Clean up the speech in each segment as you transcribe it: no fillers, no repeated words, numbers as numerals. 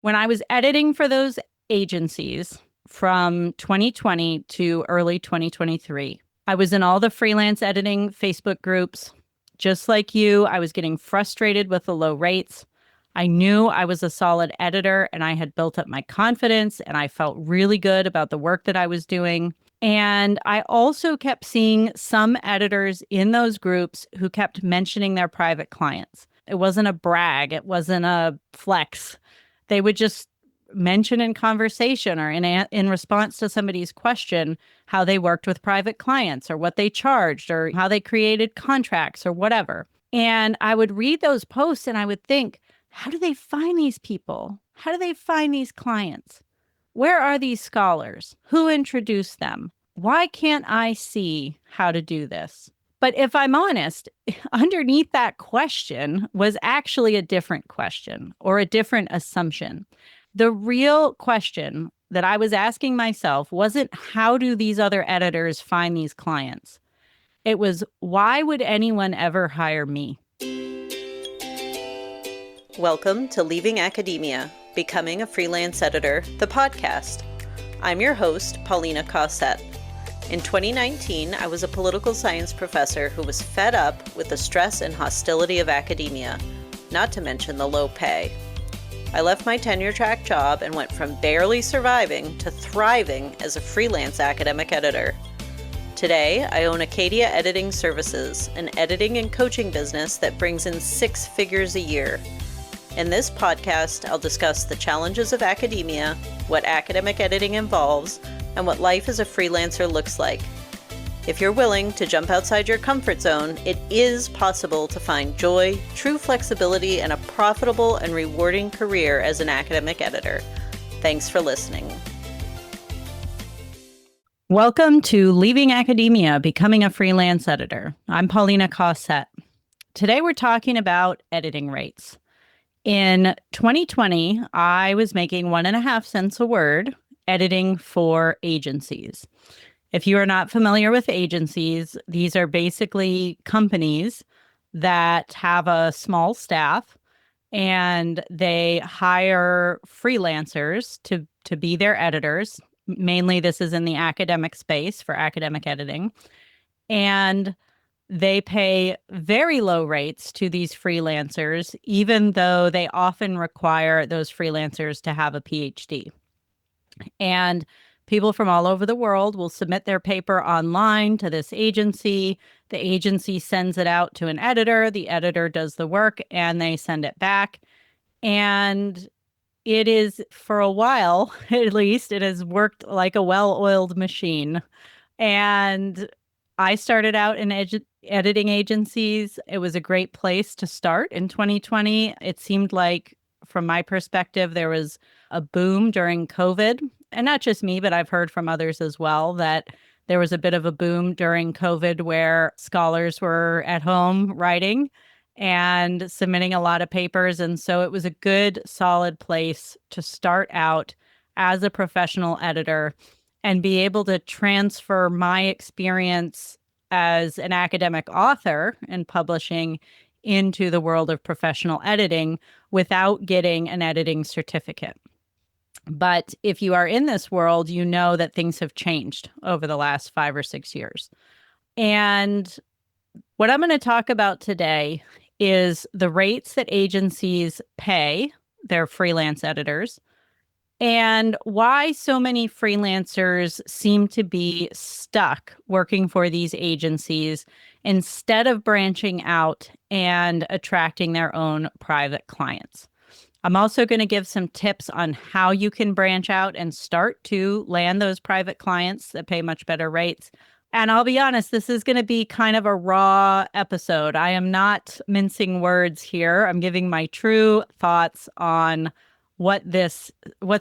When I was editing for those agencies from 2020 to early 2023, I was in all the freelance editing Facebook groups. Just like you, I was getting frustrated with the low rates. I knew I was a solid editor and I had built up my confidence and I felt really good about the work that I was doing. And I also kept seeing some editors in those groups who kept mentioning their private clients. It wasn't a brag, it wasn't a flex. They would just mention in conversation or in response to somebody's question how they worked with private clients or what they charged or how they created contracts or whatever. And I would read those posts and I would think, how do they find these people? How do they find these clients? Where are these scholars? Who introduced them? Why can't I see how to do this? But if I'm honest, underneath that question was actually a different question or a different assumption. The real question that I was asking myself wasn't how do these other editors find these clients? It was why would anyone ever hire me? Welcome to Leaving Academia, Becoming a Freelance Editor, the podcast. I'm your host, Paulina. In 2019, I was a political science professor who was fed up with the stress and hostility of academia, not to mention the low pay. I left my tenure-track job and went from barely surviving to thriving as a freelance academic editor. Today, I own Acadia Editing Services, an editing and coaching business that brings in 6 figures a year. In this podcast, I'll discuss the challenges of academia, what academic editing involves, and what life as a freelancer looks like. If you're willing to jump outside your comfort zone, it is possible to find joy, true flexibility, and a profitable and rewarding career as an academic editor. Thanks for listening. Welcome to Leaving Academia, Becoming a Freelance Editor. I'm Paulina. Today we're talking about editing rates. In 2020, I was making 1.5 cents a word editing for agencies. If you are not familiar with agencies, these are basically companies that have a small staff and they hire freelancers to be their editors. Mainly, this is in the academic space for academic editing. And they pay very low rates to these freelancers, even though they often require those freelancers to have a PhD. And people from all over the world will submit their paper online to this agency. The agency sends it out to an editor. The editor does the work and they send it back. And it is, for a while, at least, it has worked like a well-oiled machine. And I started out in editing agencies. It was a great place to start in 2020. It seemed like, from my perspective, there was a boom during COVID. And not just me, but I've heard from others as well that there was a bit of a boom during COVID where scholars were at home writing and submitting a lot of papers. And so it was a good, solid place to start out as a professional editor and be able to transfer my experience as an academic author and publishing into the world of professional editing without getting an editing certificate. But if you are in this world, you know that things have changed over the last 5 or 6 years. And what I'm going to talk about today is the rates that agencies pay their freelance editors and why so many freelancers seem to be stuck working for these agencies instead of branching out and attracting their own private clients. I'm also going to give some tips on how you can branch out and start to land those private clients that pay much better rates. And I'll be honest, this is going to be kind of a raw episode. I am not mincing words here. I'm giving my true thoughts on what's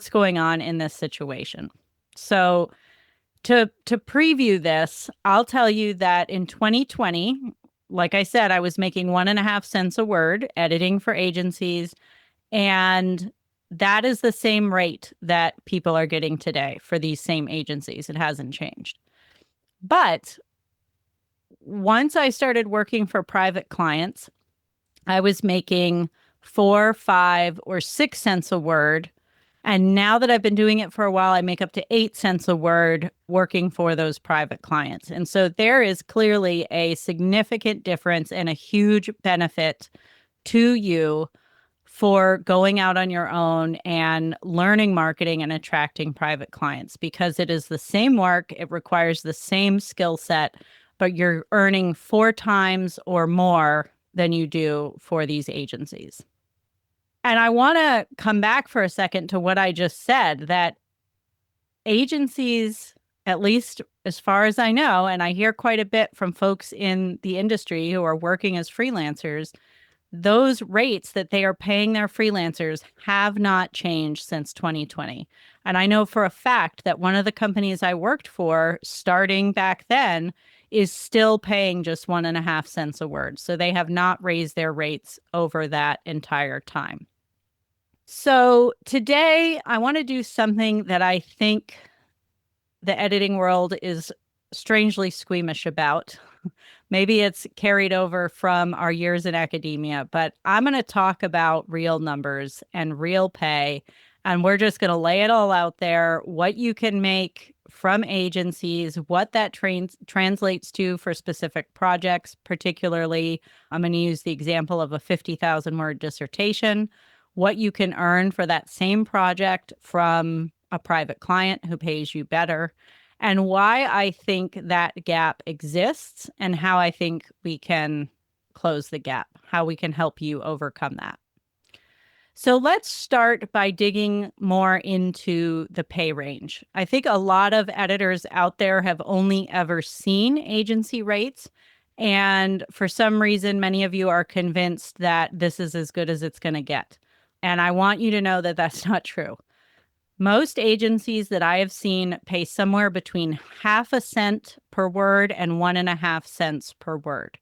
going on in this situation. So to preview this, I'll tell you that in 2020, like I said, I was making 1.5 cents a word editing for agencies. And that is the same rate that people are getting today for these same agencies. It hasn't changed. But once I started working for private clients, I was making 4, 5, or 6 cents a word And now that I've been doing it for a while, I make up to 8 cents a word working for those private clients. And so there is clearly a significant difference and a huge benefit to you for going out on your own and learning marketing and attracting private clients, because it is the same work, it requires the same skill set, but you're earning 4 times or more than you do for these agencies. And I want to come back for a second to what I just said, that agencies, at least as far as I know, and I hear quite a bit from folks in the industry who are working as freelancers, those rates that they are paying their freelancers have not changed since 2020. And I know for a fact that one of the companies I worked for starting back then is still paying just 1.5 cents a word. So they have not raised their rates over that entire time. So today I want to do something that I think the editing world is strangely squeamish about. Maybe it's carried over from our years in academia, but I'm going to talk about real numbers and real pay. And we're just going to lay it all out there, what you can make from agencies, what that translates to for specific projects. Particularly, I'm going to use the example of a 50,000 word dissertation, what you can earn for that same project from a private client who pays you better, and why I think that gap exists and how I think we can close the gap, how we can help you overcome that. So let's start by digging more into the pay range. I think a lot of editors out there have only ever seen agency rates. And for some reason, many of you are convinced that this is as good as it's going to get. And I want you to know that that's not true. Most agencies that I have seen pay somewhere between 0.5 cent per word and 1.5 cents per word.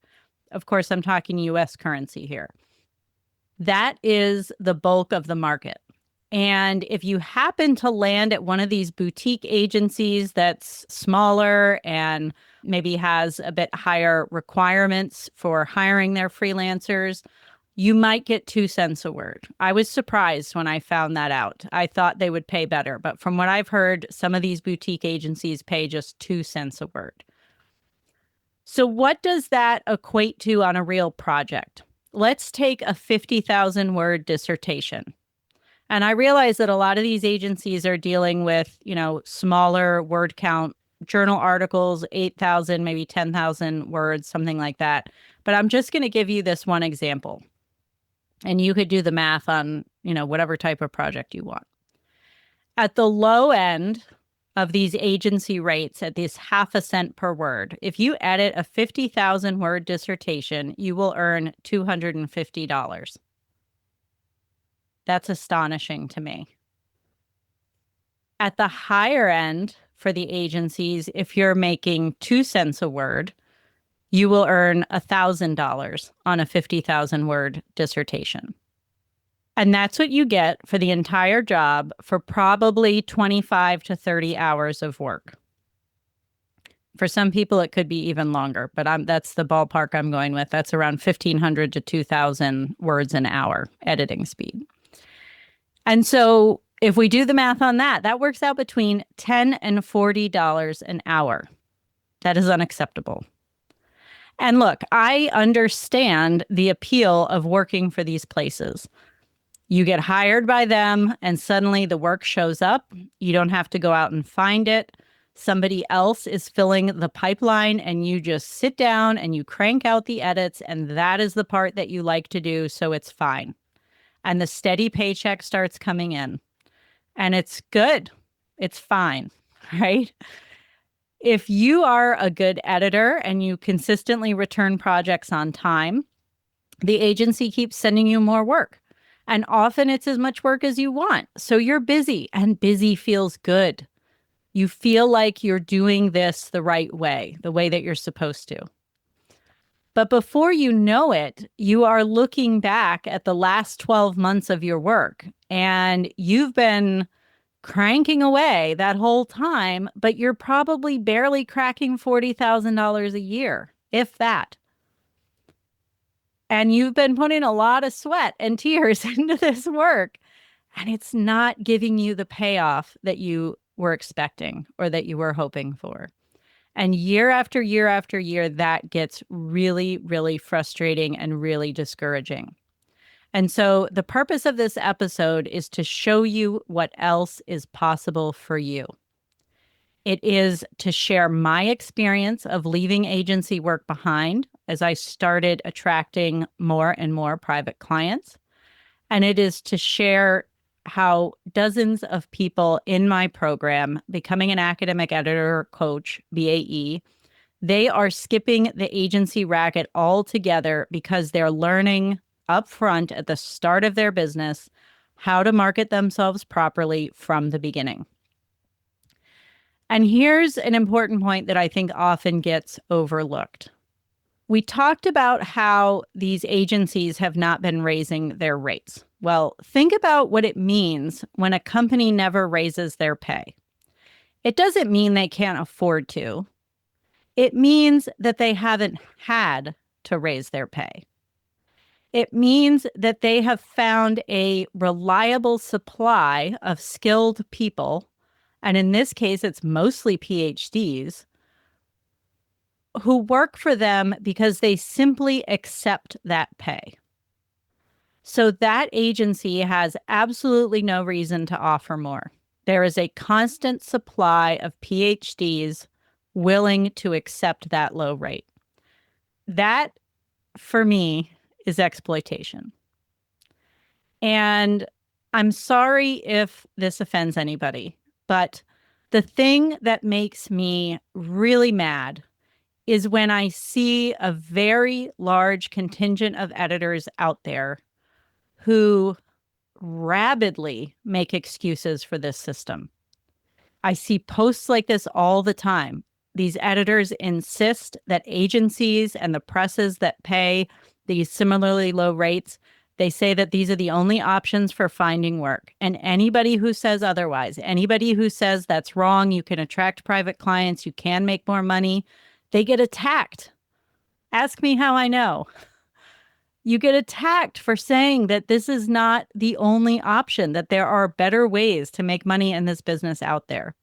Of course, I'm talking US currency here. That is the bulk of the market. And if you happen to land at one of these boutique agencies that's smaller and maybe has a bit higher requirements for hiring their freelancers, you might get 2 cents a word. I was surprised when I found that out. I thought they would pay better, but from what I've heard, some of these boutique agencies pay just 2 cents a word. So what does that equate to on a real project? Let's take a 50,000 word dissertation. And I realize that a lot of these agencies are dealing with, smaller word count journal articles, 8,000, maybe 10,000 words, something like that. But I'm just going to give you this one example. And you could do the math on, whatever type of project you want. At the low end of these agency rates, at this 0.5 cent per word, if you edit a 50,000 word dissertation, you will earn $250. That's astonishing to me. At the higher end for the agencies, if you're making 2 cents a word, you will earn $1,000 on a 50,000 word dissertation. And that's what you get for the entire job for probably 25 to 30 hours of work. For some people, it could be even longer, but that's the ballpark I'm going with. That's around 1,500 to 2,000 words an hour editing speed. And so if we do the math on that, that works out between $10 and $40 an hour. That is unacceptable. And look, I understand the appeal of working for these places. You get hired by them and suddenly the work shows up. You don't have to go out and find it. Somebody else is filling the pipeline and you just sit down and you crank out the edits, and that is the part that you like to do, so it's fine. And the steady paycheck starts coming in. And it's good. It's fine, right? If you are a good editor and you consistently return projects on time, the agency keeps sending you more work. And often it's as much work as you want. So you're busy, and busy feels good. You feel like you're doing this the right way, the way that you're supposed to. But before you know it, you are looking back at the last 12 months of your work, and you've been cranking away that whole time, but you're probably barely cracking $40,000 a year, if that. And you've been putting a lot of sweat and tears into this work. and it's not giving you the payoff that you were expecting or that you were hoping for. And year after year after year, that gets really, really frustrating and really discouraging. And so the purpose of this episode is to show you what else is possible for you. It is to share my experience of leaving agency work behind as I started attracting more and more private clients. And it is to share how dozens of people in my program, Becoming an Academic Editor Coach, BAE, they are skipping the agency racket altogether because they're learning upfront at the start of their business how to market themselves properly from the beginning. And here's an important point that I think often gets overlooked. We talked about how these agencies have not been raising their rates. Well, think about what it means when a company never raises their pay. It doesn't mean they can't afford to. It means that they haven't had to raise their pay. It means that they have found a reliable supply of skilled people, and in this case, it's mostly PhDs, who work for them because they simply accept that pay. So that agency has absolutely no reason to offer more. There is a constant supply of PhDs willing to accept that low rate. That, for me, is exploitation. And I'm sorry if this offends anybody, but the thing that makes me really mad is when I see a very large contingent of editors out there who rabidly make excuses for this system. I see posts like this all the time. These editors insist that agencies and the presses that pay these similarly low rates, they say that these are the only options for finding work. And anybody who says otherwise, anybody who says that's wrong, you can attract private clients, you can make more money, they get attacked. Ask me how I know. You get attacked for saying that this is not the only option, that there are better ways to make money in this business out there.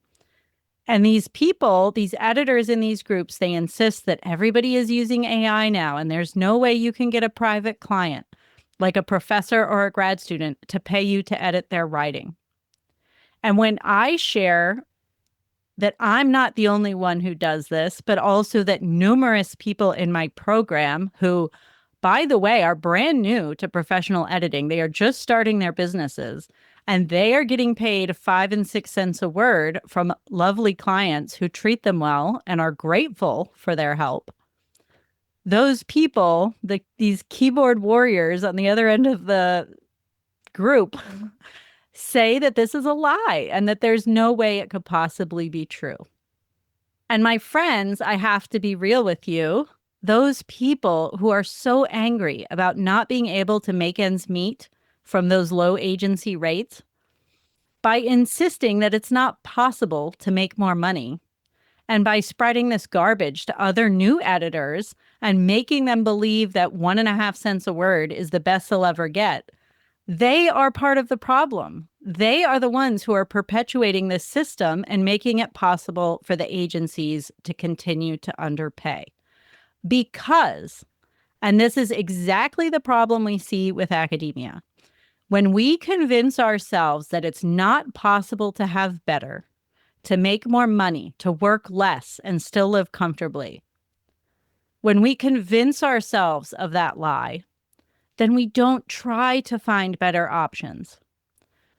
And these people, these editors in these groups, they insist that everybody is using AI now, and there's no way you can get a private client, like a professor or a grad student, to pay you to edit their writing. And when I share that I'm not the only one who does this, but also that numerous people in my program who, by the way, are brand new to professional editing, they are just starting their businesses, and they are getting paid 5 and 6 cents a word from lovely clients who treat them well and are grateful for their help. Those people, these keyboard warriors on the other end of the group, say that this is a lie and that there's no way it could possibly be true. And my friends, I have to be real with you. Those people who are so angry about not being able to make ends meet from those low agency rates, by insisting that it's not possible to make more money, and by spreading this garbage to other new editors and making them believe that 1.5 cents a word is the best they'll ever get, they are part of the problem. They are the ones who are perpetuating this system and making it possible for the agencies to continue to underpay. Because, and this is exactly the problem we see with academia, when we convince ourselves that it's not possible to have better, to make more money, to work less and still live comfortably, when we convince ourselves of that lie, then we don't try to find better options.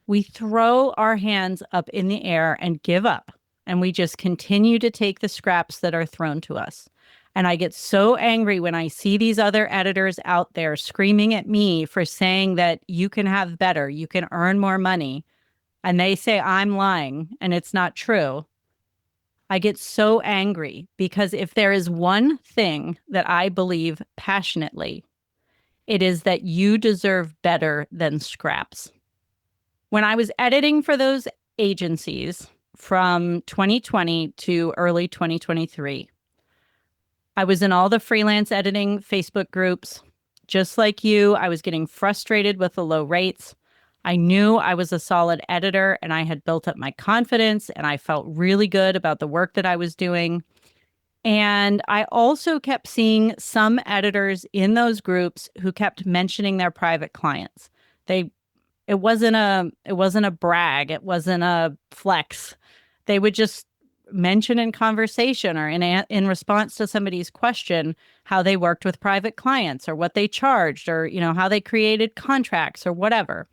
We throw our hands up in the air and give up, and we just continue to take the scraps that are thrown to us. And I get so angry when I see these other editors out there screaming at me for saying that you can have better, you can earn more money, and they say I'm lying and it's not true. I get so angry because if there is one thing that I believe passionately, it is that you deserve better than scraps. When I was editing for those agencies from 2020 to early 2023, I was in all the freelance editing Facebook groups. Just like you, I was getting frustrated with the low rates. I knew I was a solid editor and I had built up my confidence and I felt really good about the work that I was doing. And I also kept seeing some editors in those groups who kept mentioning their private clients. They it wasn't a brag, it wasn't a flex. They would just mention in conversation or in response to somebody's question how they worked with private clients or what they charged or how they created contracts or whatever.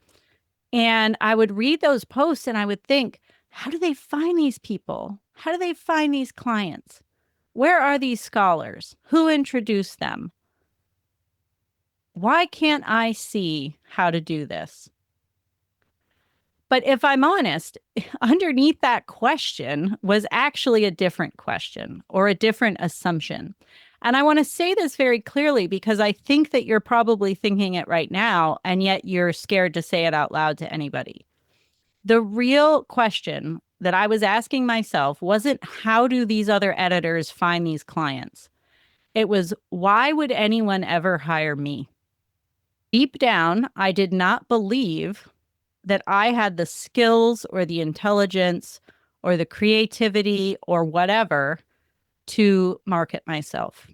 And I would read those posts and I would think, how do they find these people? How do they find these clients? Where are these scholars? Who introduced them? Why can't I see how to do this? But if I'm honest, underneath that question was actually a different question or a different assumption. And I want to say this very clearly because I think that you're probably thinking it right now, and yet you're scared to say it out loud to anybody. The real question that I was asking myself wasn't how do these other editors find these clients? It was why would anyone ever hire me? Deep down, I did not believe that I had the skills or the intelligence or the creativity or whatever to market myself.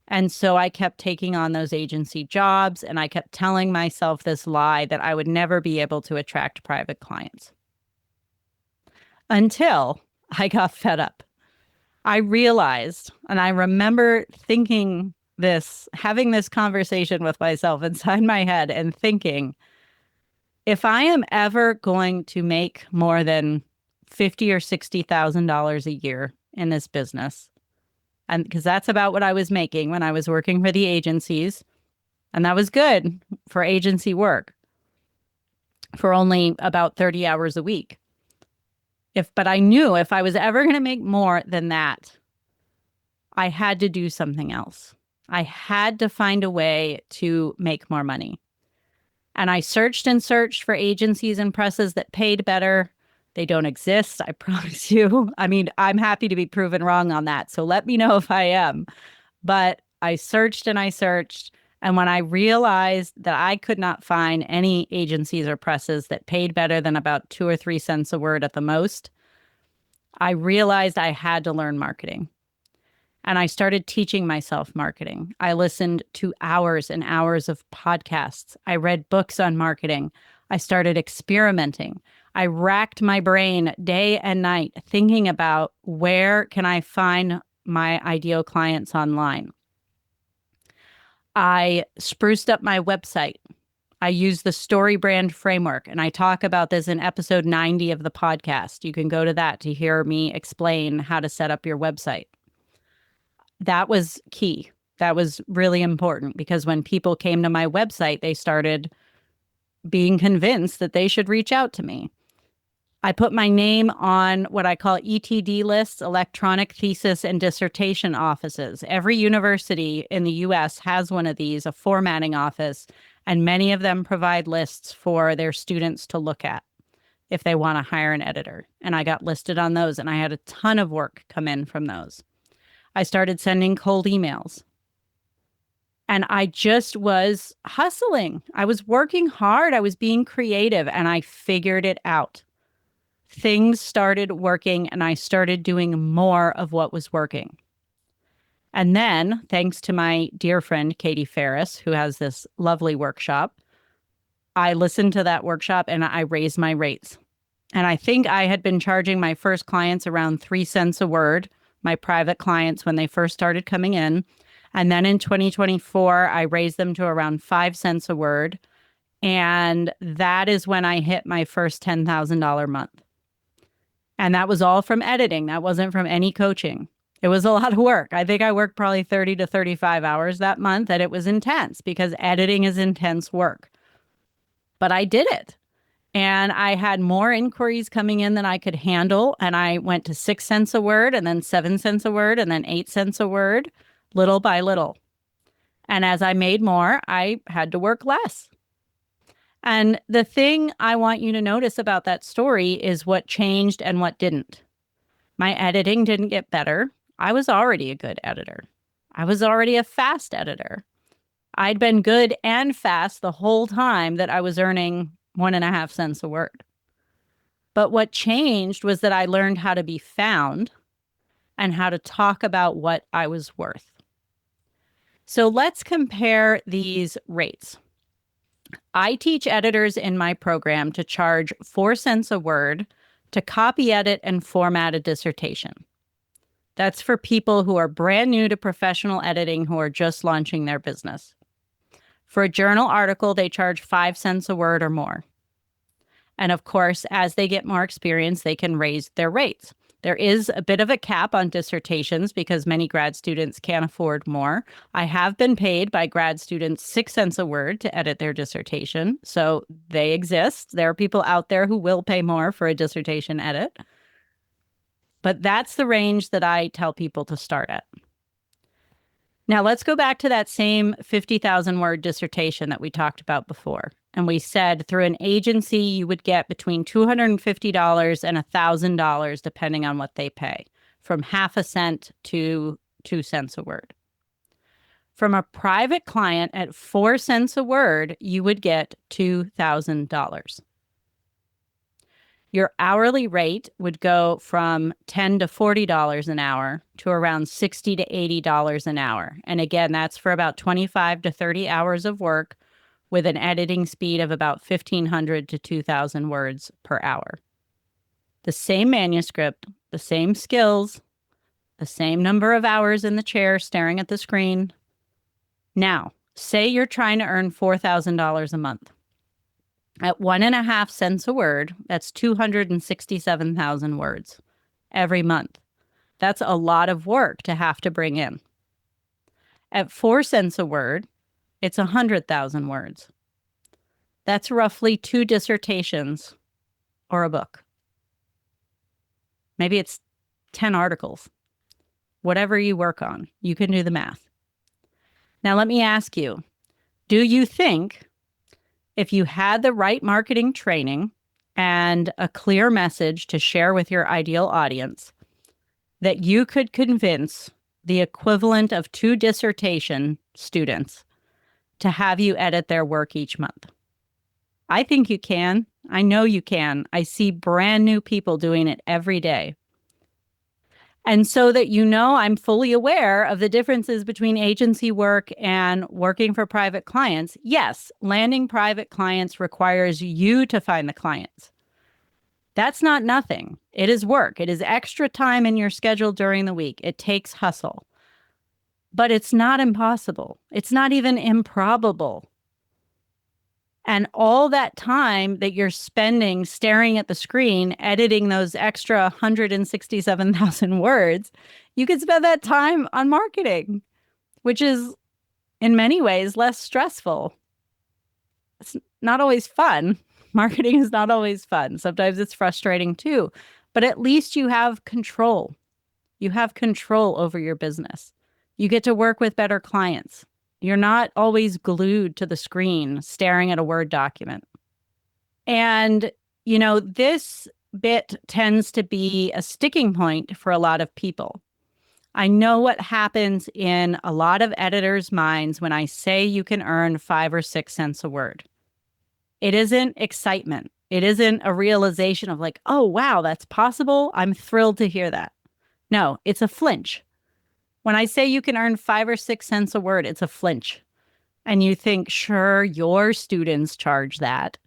And so I kept taking on those agency jobs and I kept telling myself this lie that I would never be able to attract private clients. Until I got fed up. I realized, and I remember thinking this, having this conversation with myself inside my head and thinking, if I am ever going to make more than $50,000 or $60,000 a year in this business, and because that's about what I was making when I was working for the agencies, and that was good for agency work for only about 30 hours a week. But I knew if I was ever going to make more than that, I had to do something else. I had to find a way to make more money. And I searched and searched for agencies and presses that paid better. They don't exist, I promise you. I mean, I'm happy to be proven wrong on that. So let me know if I am. But I searched and I searched. And when I realized that I could not find any agencies or presses that paid better than about 2 or 3 cents a word at the most, I realized I had to learn marketing. And I started teaching myself marketing. I listened to hours and hours of podcasts. I read books on marketing. I started experimenting. I racked my brain day and night thinking about where can I find my ideal clients online. I spruced up my website. I used the StoryBrand framework, and I talk about this in episode 90 of the podcast. You can go to that to hear me explain how to set up your website. That was key. That was really important because when people came to my website, they started being convinced that they should reach out to me. I put my name on what I call ETD lists, electronic thesis and dissertation offices. Every university in the US has one of these, a formatting office, and many of them provide lists for their students to look at if they want to hire an editor. And I got listed on those, and I had a ton of work come in from those. I started sending cold emails. And I just was hustling. I was working hard. I was being creative, and I figured it out. Things started working, and I started doing more of what was working. And then, thanks to my dear friend, Katie Ferris, who has this lovely workshop, I listened to that workshop and I raised my rates. And I think I had been charging my first clients around 3 cents a word, my private clients when they first started coming in. And then in 2024, I raised them to around 5 cents a word. And that is when I hit my first $10,000 month. And that was all from editing. That wasn't from any coaching. It was a lot of work. I think I worked probably 30 to 35 hours that month, and it was intense because editing is intense work. But I did it. And I had more inquiries coming in than I could handle. And I went to 6 cents a word, and then 7 cents a word, and then 8 cents a word, little by little. And as I made more, I had to work less. And the thing I want you to notice about that story is what changed and what didn't. My editing didn't get better. I was already a good editor. I was already a fast editor. I'd been good and fast the whole time that I was earning 1.5 cents a word. But what changed was that I learned how to be found and how to talk about what I was worth. So let's compare these rates. I teach editors in my program to charge 4 cents a word to copy, edit, and format a dissertation. That's for people who are brand new to professional editing who are just launching their business. For a journal article, they charge 5 cents a word or more. And of course, as they get more experience, they can raise their rates. There is a bit of a cap on dissertations because many grad students can't afford more. I have been paid by grad students 6 cents a word to edit their dissertation. So they exist. There are people out there who will pay more for a dissertation edit. But that's the range that I tell people to start at. Now, let's go back to that same 50,000 word dissertation that we talked about before. And we said through an agency, you would get between $250 and $1,000, depending on what they pay, from 0.5 cent to 2 cents a word. From a private client at 4 cents a word, you would get $2,000. Your hourly rate would go from $10 to $40 an hour to around $60 to $80 an hour. And again, that's for about 25 to 30 hours of work with an editing speed of about 1,500 to 2,000 words per hour. The same manuscript, the same skills, the same number of hours in the chair staring at the screen. Now, say you're trying to earn $4,000 a month. At 1.5 cents a word, that's 267,000 words every month. That's a lot of work to have to bring in. At 4 cents a word, it's 100,000 words. That's roughly 2 dissertations or a book. Maybe it's 10 articles. Whatever you work on, you can do the math. Now, let me ask you, do you think if you had the right marketing training and a clear message to share with your ideal audience, that you could convince the equivalent of 2 dissertation students to have you edit their work each month? I think you can. I know you can. I see brand new people doing it every day. And so that you know, I'm fully aware of the differences between agency work and working for private clients. Yes, landing private clients requires you to find the clients. That's not nothing. It is work. It is extra time in your schedule during the week. It takes hustle. But it's not impossible. It's not even improbable. And all that time that you're spending staring at the screen, editing those extra 167,000 words, you could spend that time on marketing, which is in many ways less stressful. It's not always fun. Marketing is not always fun. Sometimes it's frustrating too, but at least you have control. You have control over your business. You get to work with better clients. You're not always glued to the screen staring at a Word document. And, you know, this bit tends to be a sticking point for a lot of people. I know what happens in a lot of editors' minds when I say you can earn 5 or 6 cents a word. It isn't excitement. It isn't a realization of like, oh, wow, that's possible. I'm thrilled to hear that. No, it's a flinch. When I say you can earn 5 or 6 cents a word, it's a flinch. And you think, sure, your students charge that.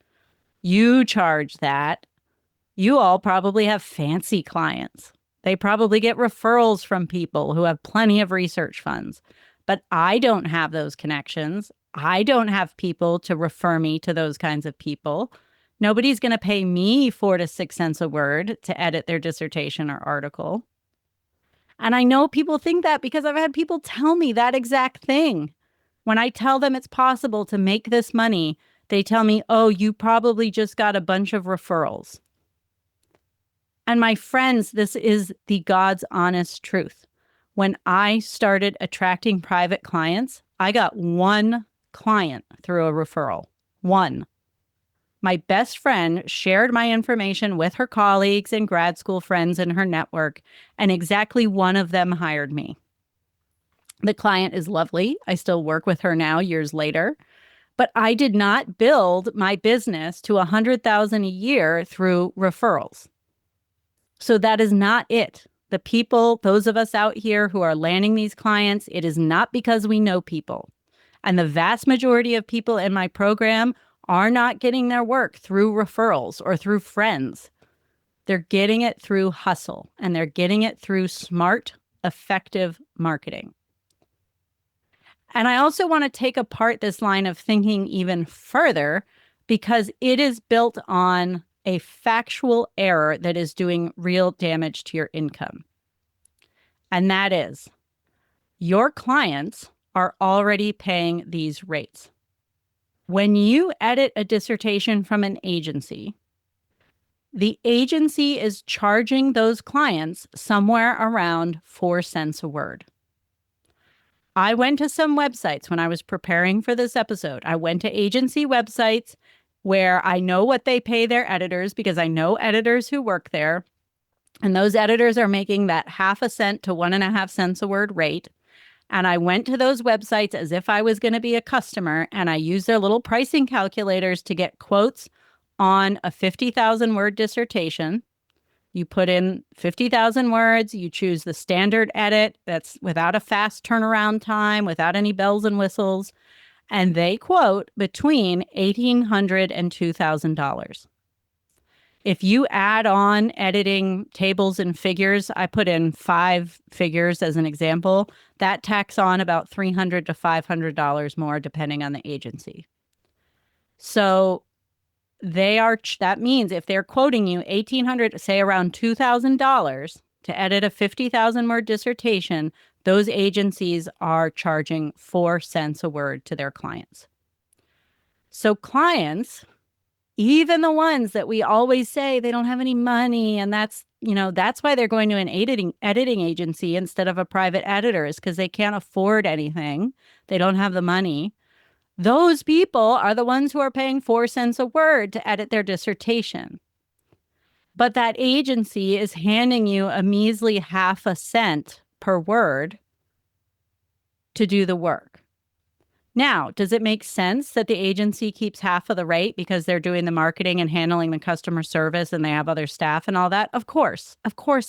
You charge that. You all probably have fancy clients. They probably get referrals from people who have plenty of research funds. But I don't have those connections. I don't have people to refer me to those kinds of people. Nobody's going to pay me 4 to 6 cents a word to edit their dissertation or article. And I know people think that because I've had people tell me that exact thing. When I tell them it's possible to make this money, they tell me, oh, you probably just got a bunch of referrals. And my friends, this is the God's honest truth. When I started attracting private clients, I got 1 client through a referral. 1. My best friend shared my information with her colleagues and grad school friends in her network, and exactly 1 of them hired me. The client is lovely. I still work with her now years later, But I did not build my business to 100,000 a year through referrals. So that is not it. The people, those of us out here who are landing these clients, it is not because we know people. And the vast majority of people in my program are not getting their work through referrals or through friends. They're getting it through hustle, and they're getting it through smart, effective marketing. And I also want to take apart this line of thinking even further because it is built on a factual error that is doing real damage to your income. And that is, your clients are already paying these rates. When you edit a dissertation from an agency, the agency is charging those clients somewhere around 4 cents a word. I went to some websites when I was preparing for this episode. I went to agency websites where I know what they pay their editors because I know editors who work there. And those editors are making that 0.5 cent to 1.5 cents a word rate. And I went to those websites as if I was going to be a customer, and I used their little pricing calculators to get quotes on a 50,000 word dissertation. You put in 50,000 words, you choose the standard edit that's without a fast turnaround time, without any bells and whistles, and they quote between $1,800 and $2,000. If you add on editing tables and figures, I put in 5 figures as an example, that tacks on about $300 to $500 more depending on the agency. So that means if they're quoting you $1,800, say around $2,000 to edit a 50,000 word dissertation, those agencies are charging 4 cents a word to their clients. So clients, even the ones that we always say they don't have any money, and that's why they're going to an editing agency instead of a private editor, is because they can't afford anything. They don't have the money. Those people are the ones who are paying 4 cents a word to edit their dissertation. But that agency is handing you a measly 0.5 cent per word to do the work. Now, does it make sense that the agency keeps half of the rate because they're doing the marketing and handling the customer service and they have other staff and all that? Of course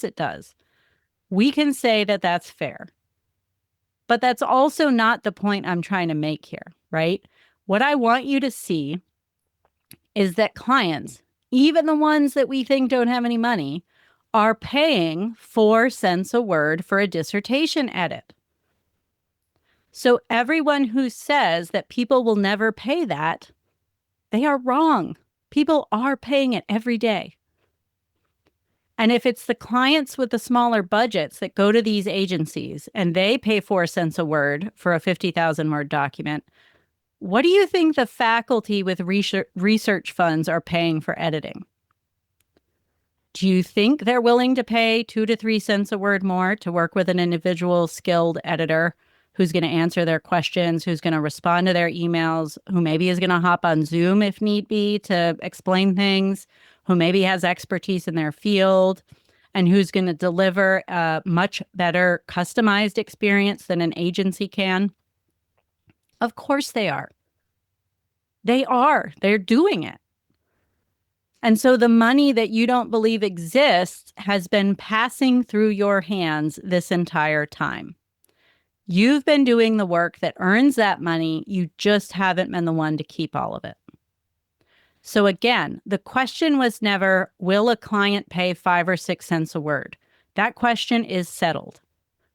it does. We can say that that's fair. But that's also not the point I'm trying to make here, right? What I want you to see is that clients, even the ones that we think don't have any money, are paying 4 cents a word for a dissertation edit. So everyone who says that people will never pay that, they are wrong. People are paying it every day. And if it's the clients with the smaller budgets that go to these agencies and they pay 4 cents a word for a 50,000 word document, what do you think the faculty with research funds are paying for editing? Do you think they're willing to pay 2 to 3 cents a word more to work with an individual skilled editor who's going to answer their questions, who's going to respond to their emails, who maybe is going to hop on Zoom if need be to explain things, who maybe has expertise in their field, and who's going to deliver a much better customized experience than an agency can? Of course they are. They are. They're doing it. And so the money that you don't believe exists has been passing through your hands this entire time. You've been doing the work that earns that money. You just haven't been the one to keep all of it. So again, the question was never, will a client pay 5 or 6 cents a word? That question is settled.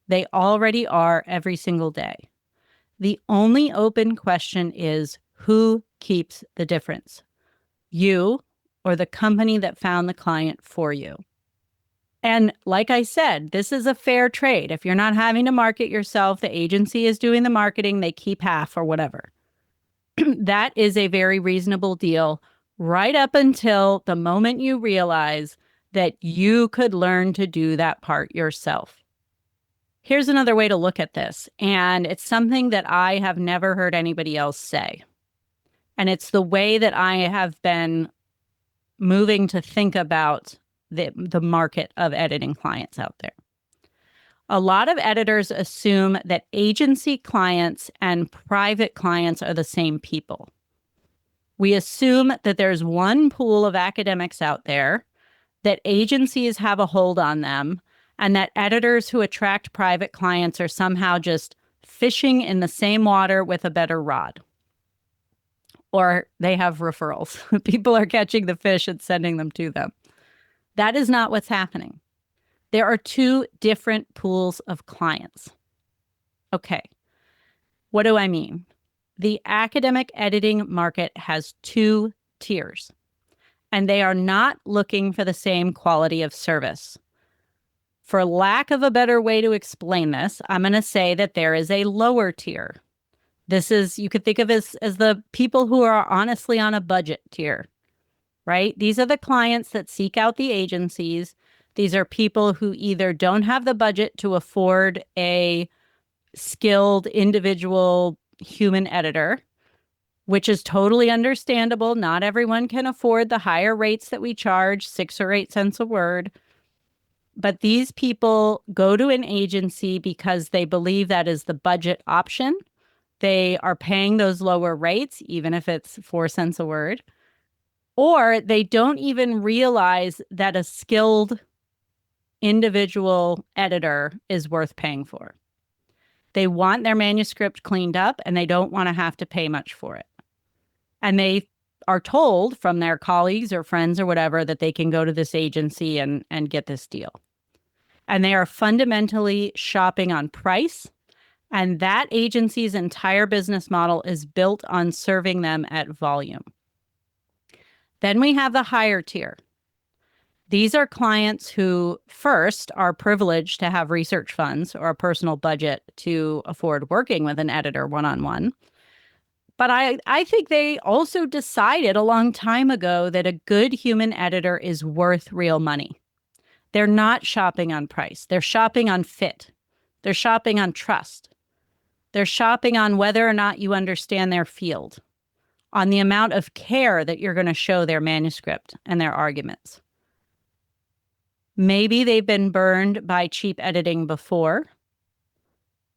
They already are every single day. The only open question is, who keeps the difference? You or the company that found the client for you? And like I said, this is a fair trade. If you're not having to market yourself, the agency is doing the marketing, they keep half or whatever. That is a very reasonable deal right up until the moment you realize that you could learn to do that part yourself. Here's another way to look at this, and it's something that I have never heard anybody else say. And it's the way that I have been moving to think about the market of editing clients out there. A lot of editors assume that agency clients and private clients are the same people. We assume that there's one pool of academics out there, that agencies have a hold on them, and that editors who attract private clients are somehow just fishing in the same water with a better rod. Or they have referrals. People are catching the fish and sending them to them. That is not what's happening. There are two different pools of clients. Okay, what do I mean? The academic editing market has two tiers, and they are not looking for the same quality of service. For lack of a better way to explain this, I'm going to say that there is a lower tier. This is, you could think of as the people who are honestly on a budget tier, right? These are the clients that seek out the agencies. These are people who either don't have the budget to afford a skilled individual human editor, which is totally understandable. Not everyone can afford the higher rates that we charge, 6 or 8 cents a word. But these people go to an agency because they believe that is the budget option. They are paying those lower rates, even if it's 4 cents a word. Or they don't even realize that a skilled individual editor is worth paying for. They want their manuscript cleaned up and they don't want to have to pay much for it. And they are told from their colleagues or friends or whatever that they can go to this agency and get this deal. And they are fundamentally shopping on price. And that agency's entire business model is built on serving them at volume. Then we have the higher tier. These are clients who, first, are privileged to have research funds or a personal budget to afford working with an editor one-on-one. But I think they also decided a long time ago that a good human editor is worth real money. They're not shopping on price. They're shopping on fit. They're shopping on trust. They're shopping on whether or not you understand their field, on the amount of care that you're going to show their manuscript and their arguments. Maybe they've been burned by cheap editing before,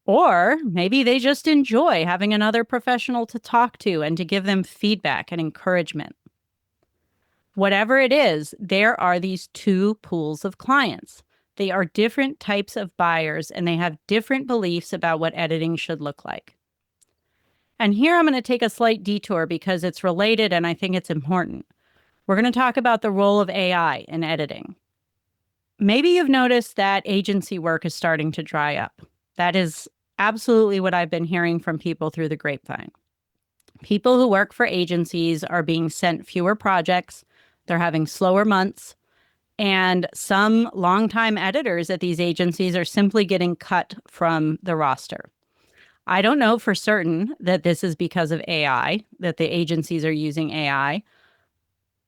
or maybe they just enjoy having another professional to talk to and to give them feedback and encouragement. Whatever it is, there are these two pools of clients. They are different types of buyers, and they have different beliefs about what editing should look like. And here I'm going to take a slight detour because it's related and I think it's important. We're going to talk about the role of AI in editing. Maybe you've noticed that agency work is starting to dry up. That is absolutely what I've been hearing from people through the grapevine. People who work for agencies are being sent fewer projects. They're having slower months. And some longtime editors at these agencies are simply getting cut from the roster. I don't know for certain that this is because of AI, that the agencies are using AI,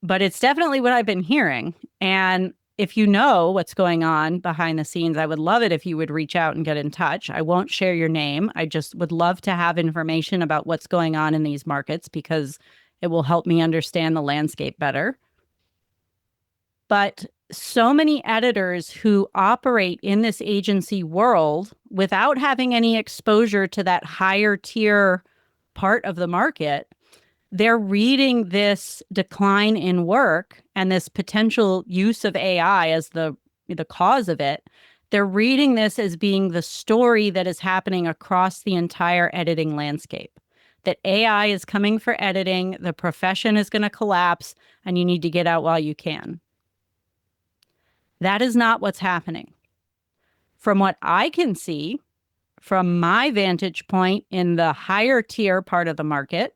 but it's definitely what I've been hearing. And if you know what's going on behind the scenes, I would love it if you would reach out and get in touch. I won't share your name. I just would love to have information about what's going on in these markets because it will help me understand the landscape better. But so many editors who operate in this agency world without having any exposure to that higher tier part of the market, they're reading this decline in work and this potential use of AI as the cause of it. They're reading this as being the story that is happening across the entire editing landscape, that AI is coming for editing, the profession is going to collapse, and you need to get out while you can. That is not what's happening. From what I can see, from my vantage point in the higher tier part of the market,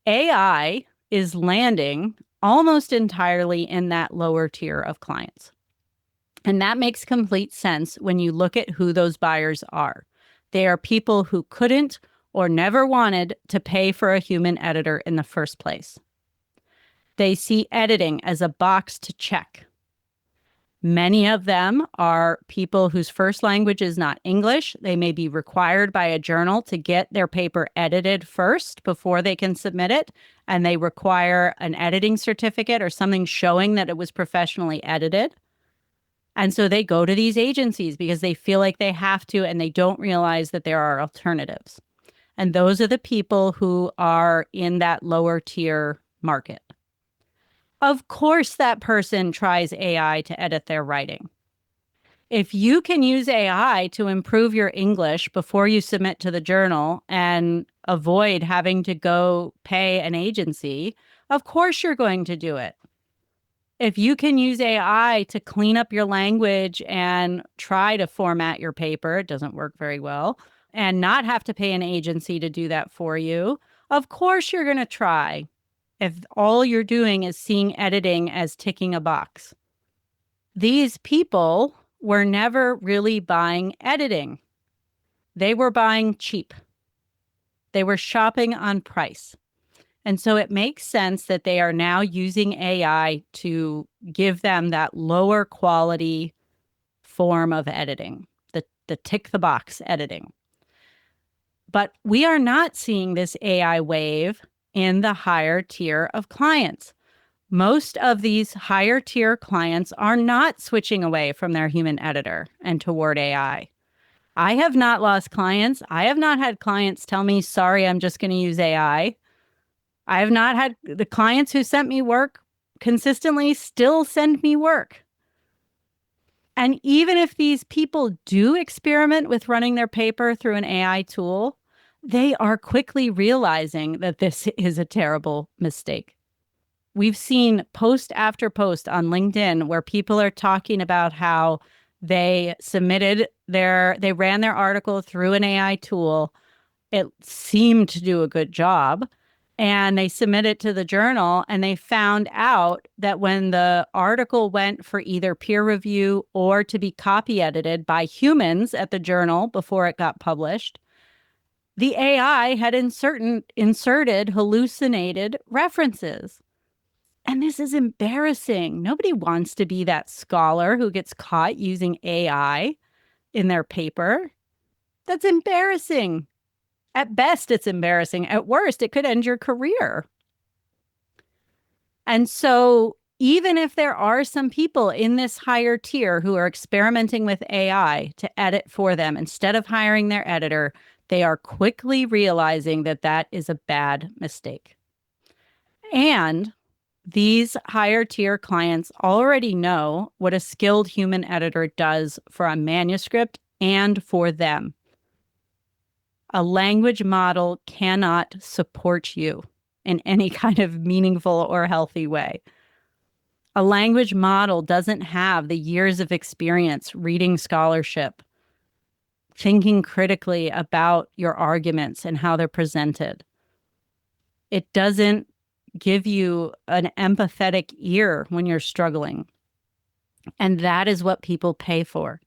AI is landing almost entirely in that lower tier of clients. And that makes complete sense when you look at who those buyers are. They are people who couldn't or never wanted to pay for a human editor in the first place. They see editing as a box to check. Many of them are people whose first language is not English. They may be required by a journal to get their paper edited first before they can submit it, and they require an editing certificate or something showing that it was professionally edited. And so they go to these agencies because they feel like they have to, and they don't realize that there are alternatives. And those are the people who are in that lower tier market. Of course, that person tries AI to edit their writing. If you can use AI to improve your English before you submit to the journal and avoid having to go pay an agency, of course you're going to do it. If you can use AI to clean up your language and try to format your paper, it doesn't work very well, and not have to pay an agency to do that for you, of course you're going to try if all you're doing is seeing editing as ticking a box. These people were never really buying editing. They were buying cheap. They were shopping on price. And so it makes sense that they are now using AI to give them that lower quality form of editing, the tick the box editing. But we are not seeing this AI wave in the higher tier of clients. Most of these higher tier clients are not switching away from their human editor and toward AI. I have not lost clients. I have not had clients tell me, sorry, I'm just going to use AI. I have not had the clients who sent me work consistently still send me work. And even if these people do experiment with running their paper through an AI tool, they are quickly realizing that this is a terrible mistake. We've seen post after post on LinkedIn where people are talking about how they they ran their article through an AI tool. It seemed to do a good job. And they submit it to the journal and they found out that when the article went for either peer review or to be copy edited by humans at the journal before it got published, the AI had inserted hallucinated references. And this is embarrassing. Nobody wants to be that scholar who gets caught using AI in their paper. That's embarrassing. At best, it's embarrassing. At worst, it could end your career. And so even if there are some people in this higher tier who are experimenting with AI to edit for them instead of hiring their editor, they are quickly realizing that that is a bad mistake. And these higher tier clients already know what a skilled human editor does for a manuscript and for them. A language model cannot support you in any kind of meaningful or healthy way. A language model doesn't have the years of experience reading scholarship, thinking critically about your arguments and how they're presented. It doesn't give you an empathetic ear when you're struggling. And that is what people pay for.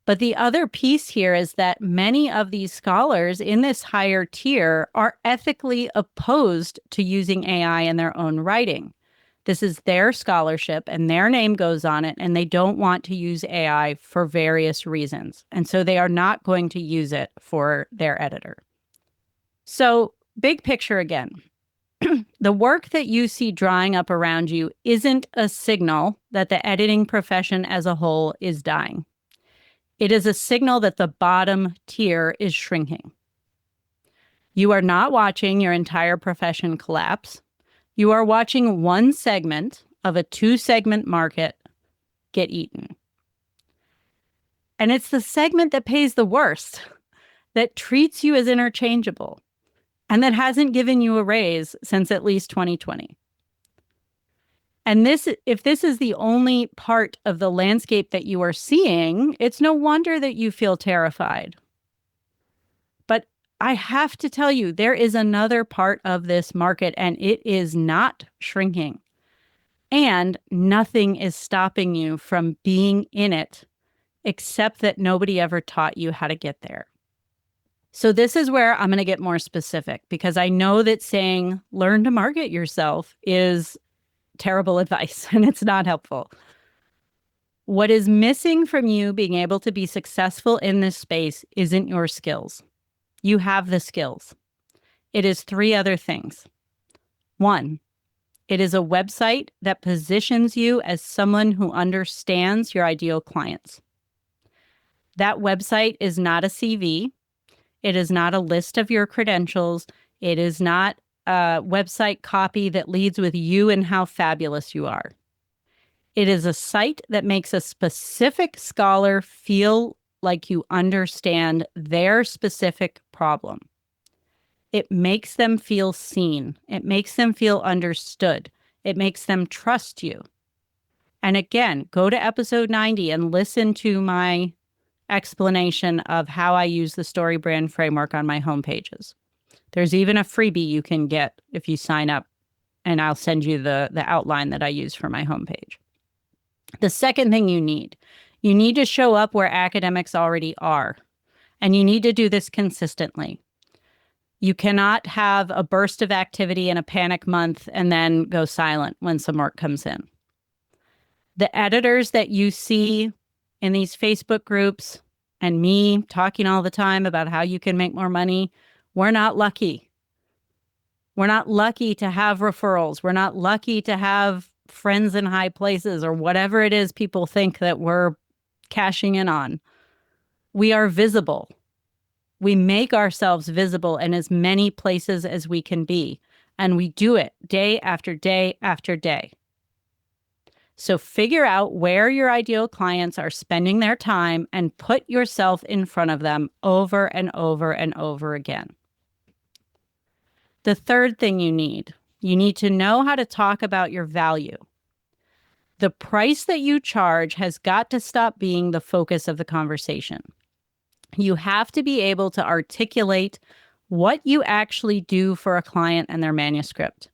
But the other piece here is that many of these scholars in this higher tier are ethically opposed to using AI in their own writing. This is their scholarship and their name goes on it, and they don't want to use AI for various reasons. And so they are not going to use it for their editor. So, big picture again. The work that you see drying up around you isn't a signal that the editing profession as a whole is dying. It is a signal that the bottom tier is shrinking. You are not watching your entire profession collapse. You are watching one segment of a two-segment market get eaten. And it's the segment that pays the worst, that treats you as interchangeable, and that hasn't given you a raise since at least 2020. And if this is the only part of the landscape that you are seeing, it's no wonder that you feel terrified. But I have to tell you, there is another part of this market, and it is not shrinking. And nothing is stopping you from being in it, except that nobody ever taught you how to get there. So this is where I'm going to get more specific, because I know that saying learn to market yourself is terrible advice and it's not helpful. What is missing from you being able to be successful in this space isn't your skills. You have the skills. It is three other things. One, it is a website that positions you as someone who understands your ideal clients. That website is not a CV. It is not a list of your credentials. It is not a website copy that leads with you and how fabulous you are. It is a site that makes a specific scholar feel like you understand their specific problem. It makes them feel seen. It makes them feel understood. It makes them trust you. And again, go to episode 90 and listen to my explanation of how I use the StoryBrand framework on my homepages. There's even a freebie you can get if you sign up, and I'll send you the outline that I use for my homepage. The second thing you need to show up where academics already are, and you need to do this consistently. You cannot have a burst of activity in a panic month and then go silent when some work comes in. The editors that you see in these Facebook groups and me talking all the time about how you can make more money, we're not lucky. We're not lucky to have referrals. We're not lucky to have friends in high places or whatever it is people think that we're cashing in on. We are visible. We make ourselves visible in as many places as we can be, and we do it day after day after day. So figure out where your ideal clients are spending their time and put yourself in front of them over and over and over again. The third thing you need to know how to talk about your value. The price that you charge has got to stop being the focus of the conversation. You have to be able to articulate what you actually do for a client and their manuscript.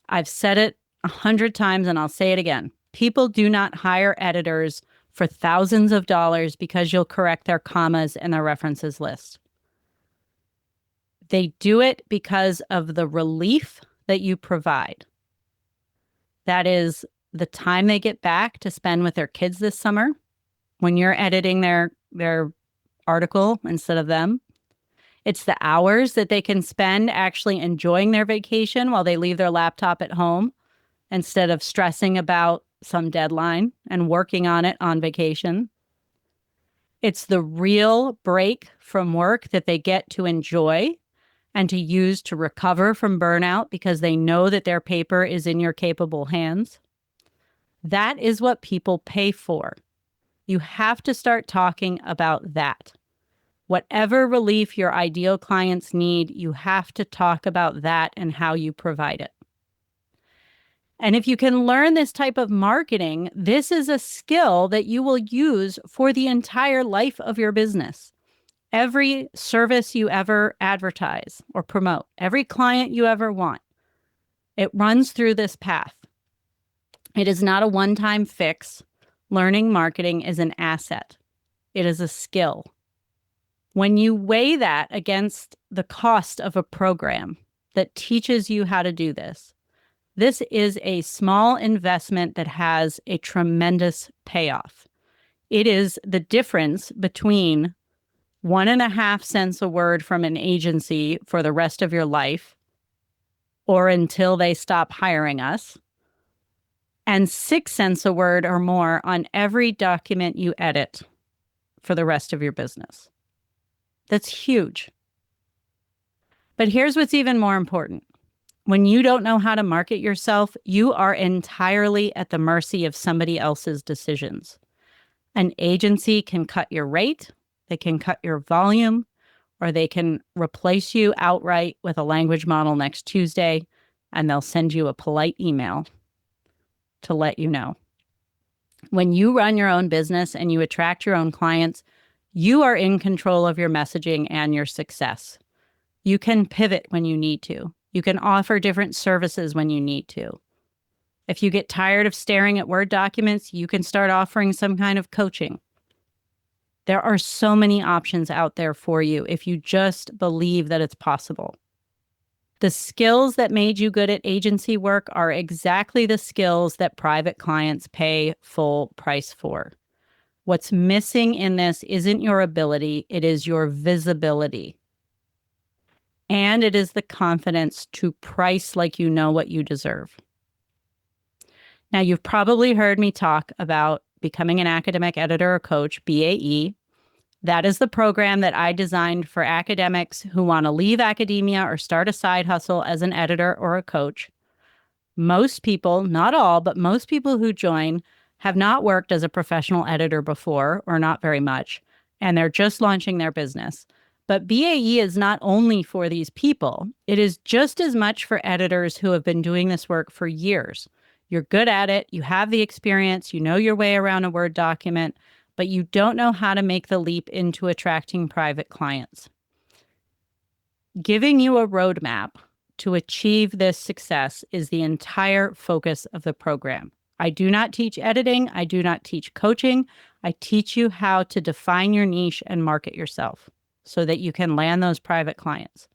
I've said it 100 times and I'll say it again. People do not hire editors for thousands of dollars because you'll correct their commas in their references list. They do it because of the relief that you provide. That is the time they get back to spend with their kids this summer when you're editing their article instead of them. It's the hours that they can spend actually enjoying their vacation while they leave their laptop at home instead of stressing about some deadline and working on it on vacation. It's the real break from work that they get to enjoy and to use to recover from burnout because they know that their paper is in your capable hands. That is what people pay for. You have to start talking about that. Whatever relief your ideal clients need, you have to talk about that and how you provide it. And if you can learn this type of marketing, this is a skill that you will use for the entire life of your business. Every service you ever advertise or promote, every client you ever want, it runs through this path. It is not a one-time fix. Learning marketing is an asset. It is a skill. When you weigh that against the cost of a program that teaches you how to do this, this is a small investment that has a tremendous payoff. It is the difference between 1.5 cents a word from an agency for the rest of your life or until they stop hiring us, and 6 cents a word or more on every document you edit for the rest of your business. That's huge. But here's what's even more important. When you don't know how to market yourself, you are entirely at the mercy of somebody else's decisions. An agency can cut your rate, they can cut your volume, or they can replace you outright with a language model next Tuesday, and they'll send you a polite email to let you know. When you run your own business and you attract your own clients, you are in control of your messaging and your success. You can pivot when you need to. You can offer different services when you need to. If you get tired of staring at Word documents, you can start offering some kind of coaching. There are so many options out there for you if you just believe that it's possible. The skills that made you good at agency work are exactly the skills that private clients pay full price for. What's missing in this isn't your ability, it is your visibility. And it is the confidence to price like you know what you deserve. Now, you've probably heard me talk about becoming an academic editor or coach, BAE. That is the program that I designed for academics who want to leave academia or start a side hustle as an editor or a coach. Most people, not all, but most people who join have not worked as a professional editor before, or not very much, and they're just launching their business. But BAE is not only for these people, it is just as much for editors who have been doing this work for years. You're good at it, you have the experience, you know your way around a Word document, but you don't know how to make the leap into attracting private clients. Giving you a roadmap to achieve this success is the entire focus of the program. I do not teach editing. I do not teach coaching. I teach you how to define your niche and market yourself so that you can land those private clients.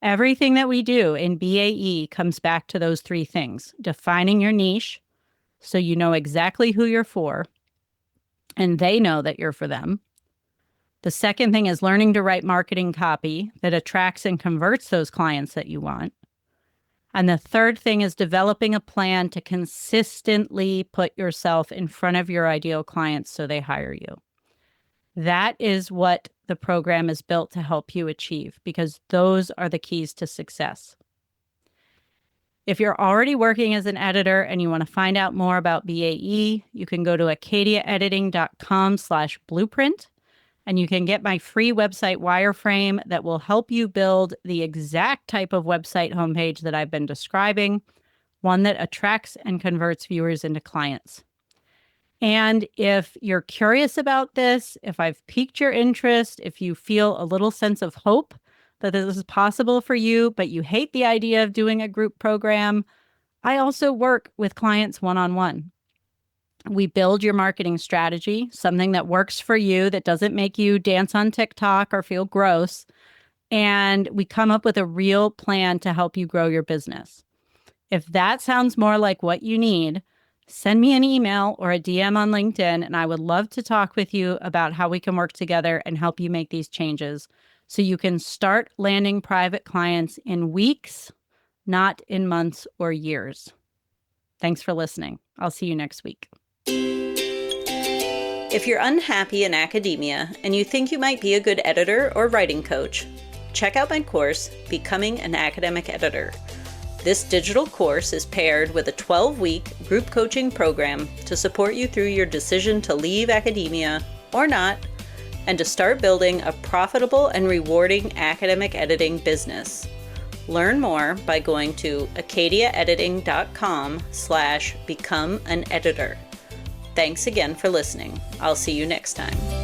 Everything that we do in BAE comes back to those three things: defining your niche so you know exactly who you're for, and they know that you're for them. The second thing is learning to write marketing copy that attracts and converts those clients that you want. And the third thing is developing a plan to consistently put yourself in front of your ideal clients so they hire you. That is what the program is built to help you achieve, because those are the keys to success. If you're already working as an editor and you want to find out more about BAE, you can go to acadiaediting.com/blueprint, and you can get my free website wireframe that will help you build the exact type of website homepage that I've been describing, one that attracts and converts viewers into clients. And if you're curious about this, if I've piqued your interest, if you feel a little sense of hope that this is possible for you, but you hate the idea of doing a group program, I also work with clients one-on-one. We build your marketing strategy, something that works for you, that doesn't make you dance on TikTok or feel gross. And we come up with a real plan to help you grow your business. If that sounds more like what you need, send me an email or a DM on LinkedIn, and I would love to talk with you about how we can work together and help you make these changes so you can start landing private clients in weeks, not in months or years. Thanks for listening. I'll see you next week. If you're unhappy in academia and you think you might be a good editor or writing coach, check out my course, Becoming an Academic Editor. This digital course is paired with a 12-week group coaching program to support you through your decision to leave academia or not, and to start building a profitable and rewarding academic editing business. Learn more by going to acadiaediting.com/become an editor. Thanks again for listening. I'll see you next time.